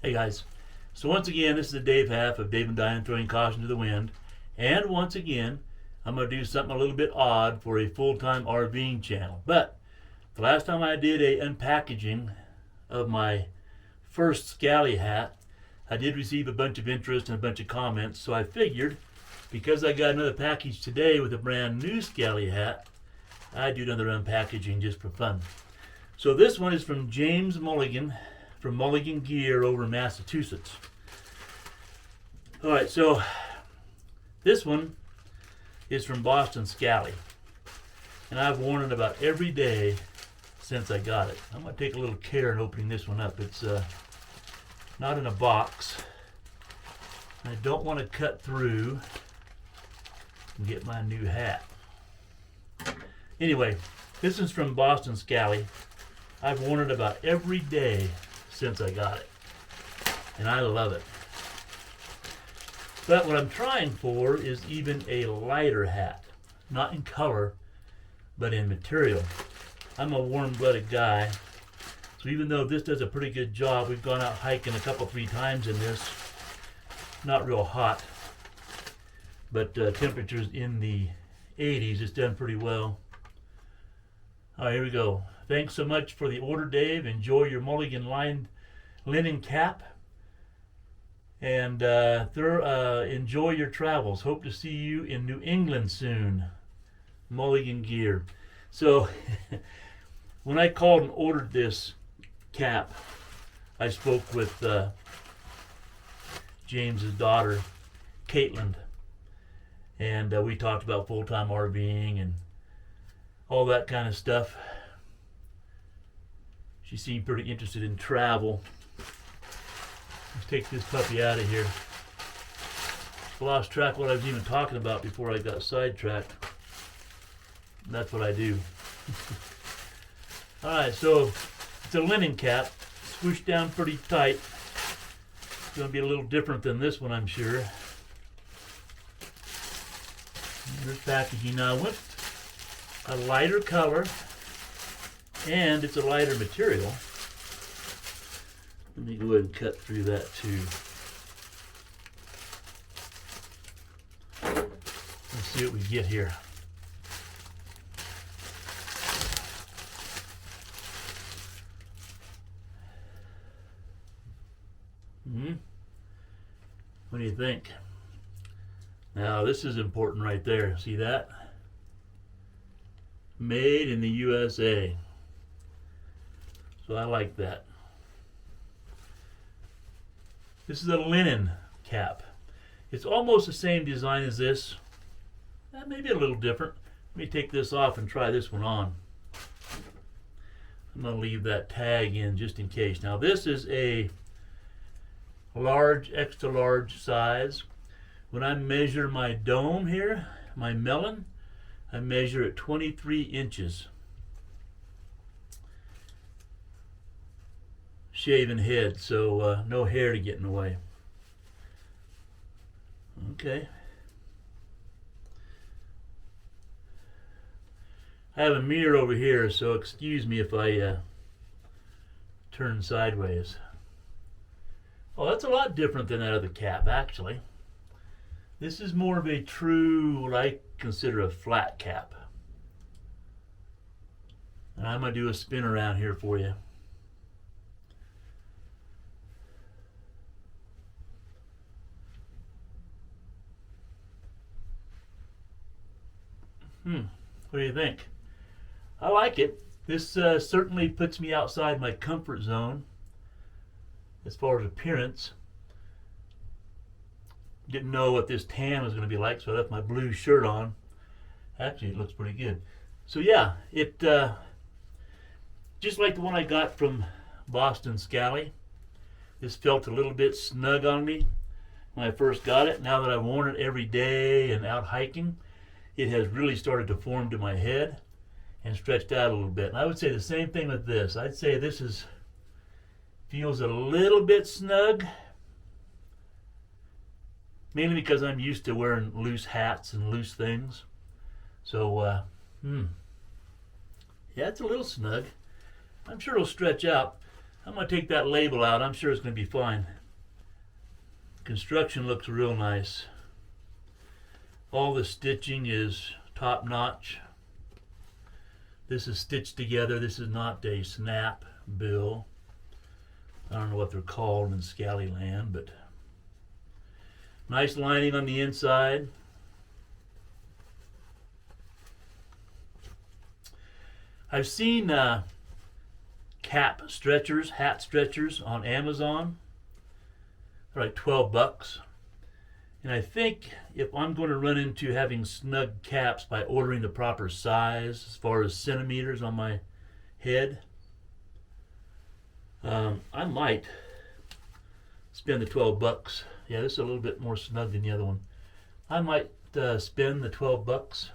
Hey guys, so once again, this is the Dave half of Dave and Diane throwing caution to the wind. And once again, I'm going to do something a little bit odd for a full-time RVing channel. But the last time I did a unpackaging of my first Scally hat, I did receive a bunch of interest and a bunch of comments. So I figured, because I got another package today with a brand new Scally hat, I'd do another unpackaging just for fun. So this one is from James Mulligan, from Mulligan Gear over in Massachusetts. Alright, so this one is from Boston Scally, and I've worn it about every day since I got it. I'm going to take a little care in opening this one up. It's not in a box. I don't want to cut through and get my new hat. Anyway, this is from Boston Scally. I've worn it about every day since I got it, and I love it. But what I'm trying for is even a lighter hat, not in color but in material. I'm a warm-blooded guy, so even though this does a pretty good job, we've gone out hiking a couple, 3 times in this. Not real hot, but temperatures in the 80s. It's done pretty well. All right, here we go. Thanks so much for the order, Dave. Enjoy your Mulligan linen cap. And enjoy your travels. Hope to see you in New England soon. Mulligan Gear. So, when I called and ordered this cap, I spoke with James's daughter, Caitlin. And we talked about full-time RVing and all that kind of stuff. She seemed pretty interested in travel. Let's take this puppy out of here. Lost track of what I was even talking about before I got sidetracked. That's what I do. Alright, so it's a linen cap, swooshed down pretty tight. It's going to be a little different than this one, I'm sure. Here's packaging. Now, I went a lighter color, and it's a lighter material. Let me go ahead and cut through that too. Let's see what we get here. What do you think? Now this is important right there. See that? Made in the USA. So I like that. This is a linen cap. It's almost the same design as this. Maybe a little different. Let me take this off and try this one on. I'm going to leave that tag in just in case. Now this is a large, extra large size. When I measure my dome here, my melon, I measure at 23 inches. Shaven head, so no hair to get in the way. Okay. I have a mirror over here, so excuse me if I turn sideways. Oh, that's a lot different than that other cap, actually. This is more of a true, what I consider a flat cap. And I'm going to do a spin around here for you. What do you think? I like it. This certainly puts me outside my comfort zone as far as appearance. Didn't know what this tan was going to be like, so I left my blue shirt on. Actually, it looks pretty good. So yeah, it just like the one I got from Boston Scally. This felt a little bit snug on me when I first got it. Now that I've worn it every day and out hiking, it has really started to form to my head and stretched out a little bit. And I would say the same thing with this. I'd say this feels a little bit snug, mainly because I'm used to wearing loose hats and loose things. So, yeah, it's a little snug. I'm sure it'll stretch out. I'm going to take that label out. I'm sure it's going to be fine. Construction looks real nice. All the stitching is top notch. This is stitched together. This is not a snap bill. I don't know what they're called in Scallyland, but nice lining on the inside. I've seen cap stretchers, hat stretchers on Amazon. They're like 12 bucks. And I think if I'm going to run into having snug caps by ordering the proper size as far as centimeters on my head, I might spend the 12 bucks. Yeah, this is a little bit more snug than the other one. I might spend the 12 bucks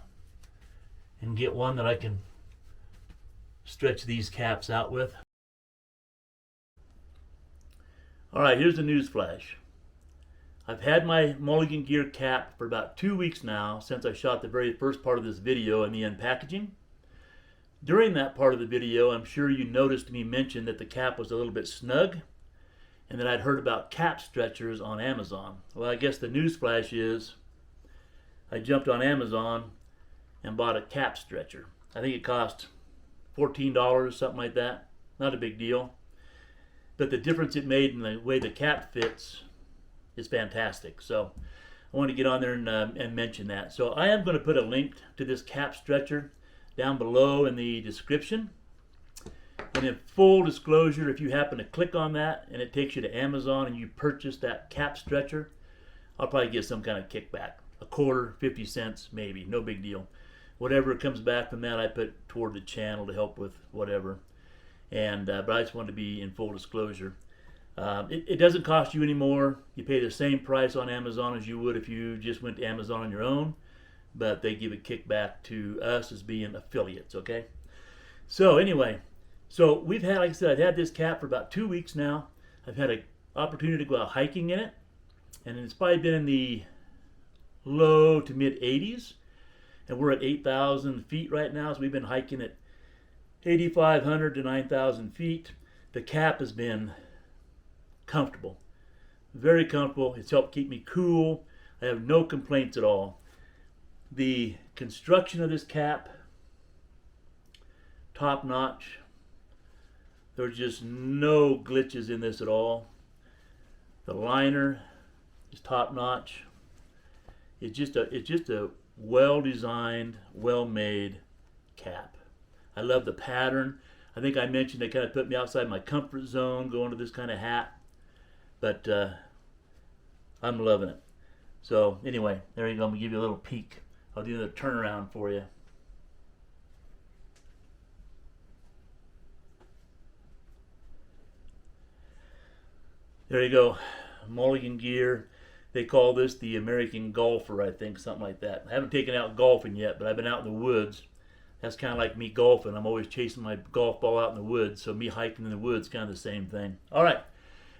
and get one that I can stretch these caps out with. Alright, here's the news flash. I've had my Mulligan Gear cap for about 2 weeks now since I shot the very first part of this video and the unpackaging. During that part of the video, I'm sure you noticed me mention that the cap was a little bit snug and that I'd heard about cap stretchers on Amazon. Well, I guess the news flash is I jumped on Amazon and bought a cap stretcher. I think it cost $14, something like that. Not a big deal. But the difference it made in the way the cap fits is fantastic. So I want to get on there and mention that. So I am going to put a link to this cap stretcher down below in the description. And in full disclosure, if you happen to click on that and it takes you to Amazon and you purchase that cap stretcher, I'll probably get some kind of kickback. A quarter, 50 cents, maybe. No big deal. Whatever comes back from that, I put toward the channel to help with whatever. And but I just wanted to be in full disclosure. It doesn't cost you any more. You pay the same price on Amazon as you would if you just went to Amazon on your own, but they give a kickback to us as being affiliates, okay? So anyway, so we've had, like I said, I've had this cap for about 2 weeks now. I've had an opportunity to go out hiking in it, and it's probably been in the low to mid 80s, and we're at 8,000 feet right now, so we've been hiking at 8,500 to 9,000 feet. The cap has been comfortable, very comfortable. It's helped keep me cool. I have no complaints at all. The construction of this cap, top notch. There's just no glitches in this at all. The liner is top notch. It's just a well-designed, well-made cap. I love the pattern. I think I mentioned it kind of put me outside my comfort zone going to this kind of hat. But I'm loving it. So anyway, there you go. I'm going to give you a little peek. I'll do the turnaround for you. There you go. Mulligan Gear. They call this the American Golfer, I think, something like that. I haven't taken out golfing yet, but I've been out in the woods. That's kind of like me golfing. I'm always chasing my golf ball out in the woods, so me hiking in the woods, kind of the same thing. All right,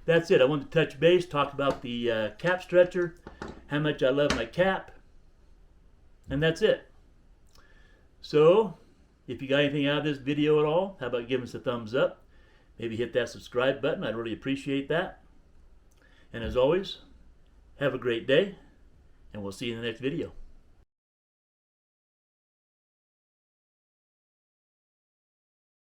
that's it. I wanted to touch base, talk about the cap stretcher, how much I love my cap, and that's it. So, if you got anything out of this video at all, how about giving us a thumbs up? Maybe hit that subscribe button. I'd really appreciate that. And as always, have a great day, and we'll see you in the next video.